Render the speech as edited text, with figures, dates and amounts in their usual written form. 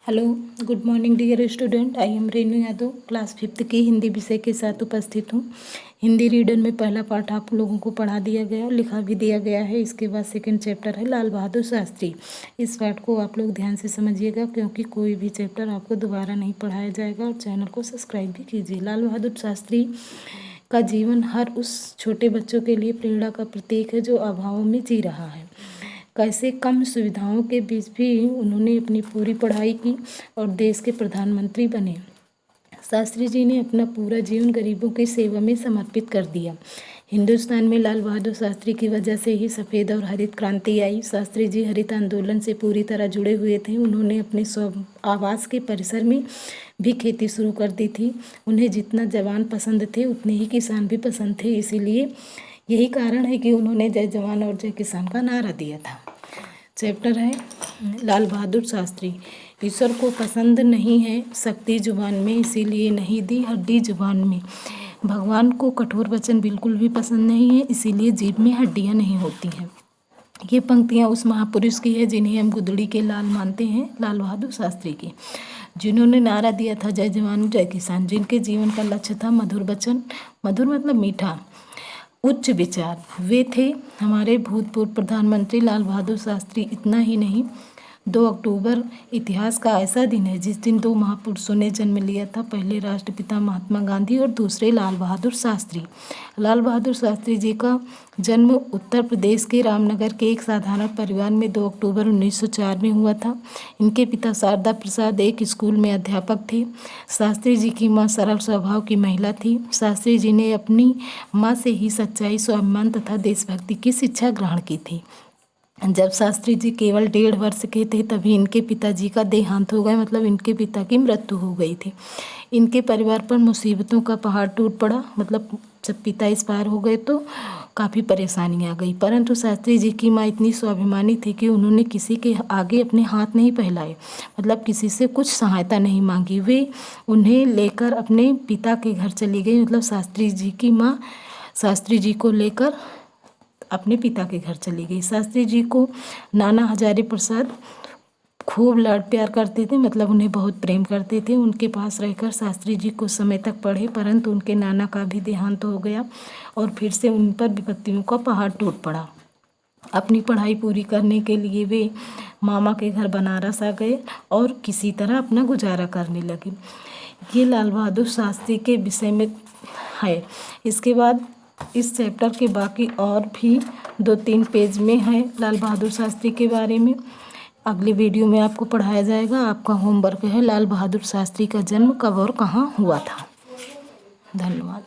Hello, good morning dear student. I am Renu Yadav, class 5th की हिंदी विषय के साथ उपस्थित हूँ। हिंदी रीडर में पहला पाठ आप लोगों को पढ़ा दिया गया और लिखा भी दिया गया है। इसके बाद सेकंड चैप्टर है लाल बहादुर शास्त्री। इस पाठ को आप लोग ध्यान से समझिएगा क्योंकि कोई भी चैप्टर आपको दोबारा नहीं पढ़ाया जाएगा। और चैनल को सब्सक्राइब भी कीजिए। लाल बहादुर शास्त्री का जीवन हर उस छोटे बच्चों के लिए प्रेरणा का प्रतीक है जो अभावों में जी रहा है। कैसे कम सुविधाओं के बीच भी उन्होंने अपनी पूरी पढ़ाई की और देश के प्रधानमंत्री बने। शास्त्री जी ने अपना पूरा जीवन गरीबों की सेवा में समर्पित कर दिया। हिंदुस्तान में लाल बहादुर शास्त्री की वजह से ही सफ़ेद और हरित क्रांति आई। शास्त्री जी हरित आंदोलन से पूरी तरह जुड़े हुए थे। उन्होंने अपने आवास के परिसर में भी खेती शुरू कर दी थी। उन्हें जितना जवान पसंद थे उतने ही किसान भी पसंद थे। इसीलिए यही कारण है कि उन्होंने जय जवान और जय किसान का नारा दिया था। चैप्टर है लाल बहादुर शास्त्री। ईश्वर को पसंद नहीं है शक्ति जुबान में, इसीलिए नहीं दी हड्डी जुबान में। भगवान को कठोर वचन बिल्कुल भी पसंद नहीं है, इसीलिए जीभ में हड्डियां नहीं होती हैं। ये पंक्तियां उस महापुरुष की है जिन्हें हम गुदड़ी के लाल मानते हैं, लाल बहादुर शास्त्री की, जिन्होंने नारा दिया था जय जवान जय किसान। जिनके जीवन का लक्ष्य था मधुर वचन, मधुर मतलब मीठा, उच्च विचार। वे थे हमारे भूतपूर्व प्रधानमंत्री लाल बहादुर शास्त्री। इतना ही नहीं, 2 अक्टूबर इतिहास का ऐसा दिन है जिस दिन 2 महापुरुषों ने जन्म लिया था। पहले राष्ट्रपिता महात्मा गांधी और दूसरे लाल बहादुर शास्त्री। लाल बहादुर शास्त्री जी का जन्म उत्तर प्रदेश के रामनगर के एक साधारण परिवार में 2 अक्टूबर 1904 में हुआ था। इनके पिता शारदा प्रसाद एक स्कूल में अध्यापक थे। शास्त्री जी की मां सरल स्वभाव की महिला थी। शास्त्री जी ने अपनी मां से ही सच्चाई, स्वाभिमान तथा देशभक्ति की शिक्षा ग्रहण की थी। जब शास्त्री जी केवल 1.5 वर्ष के थे तभी इनके पिताजी का देहांत हो गया, मतलब इनके पिता की मृत्यु हो गई थी। इनके परिवार पर मुसीबतों का पहाड़ टूट पड़ा, मतलब जब पिता एक्सपायर हो गए तो काफ़ी परेशानी आ गई। परंतु शास्त्री जी की माँ इतनी स्वाभिमानी थी कि उन्होंने किसी के आगे अपने हाथ नहीं फैलाए, मतलब किसी से कुछ सहायता नहीं मांगी। वे उन्हें लेकर अपने पिता के घर चली गई, मतलब शास्त्री जी की माँ शास्त्री जी को लेकर अपने पिता के घर चली गई। शास्त्री जी को नाना हजारी प्रसाद खूब लाड प्यार करते थे, मतलब उन्हें बहुत प्रेम करते थे। उनके पास रहकर शास्त्री जी कुछ समय तक पढ़े, परंतु उनके नाना का भी देहांत हो गया और फिर से उन पर विपत्तियों का पहाड़ टूट पड़ा। अपनी पढ़ाई पूरी करने के लिए वे मामा के घर बनारस आ गए और किसी तरह अपना गुजारा करने लगे। ये लाल बहादुर शास्त्री के विषय में है। इसके बाद इस चैप्टर के बाकी और भी 2-3 पेज में है लाल बहादुर शास्त्री के बारे में। अगले वीडियो में आपको पढ़ाया जाएगा। आपका होमवर्क है लाल बहादुर शास्त्री का जन्म कब और कहाँ हुआ था। धन्यवाद।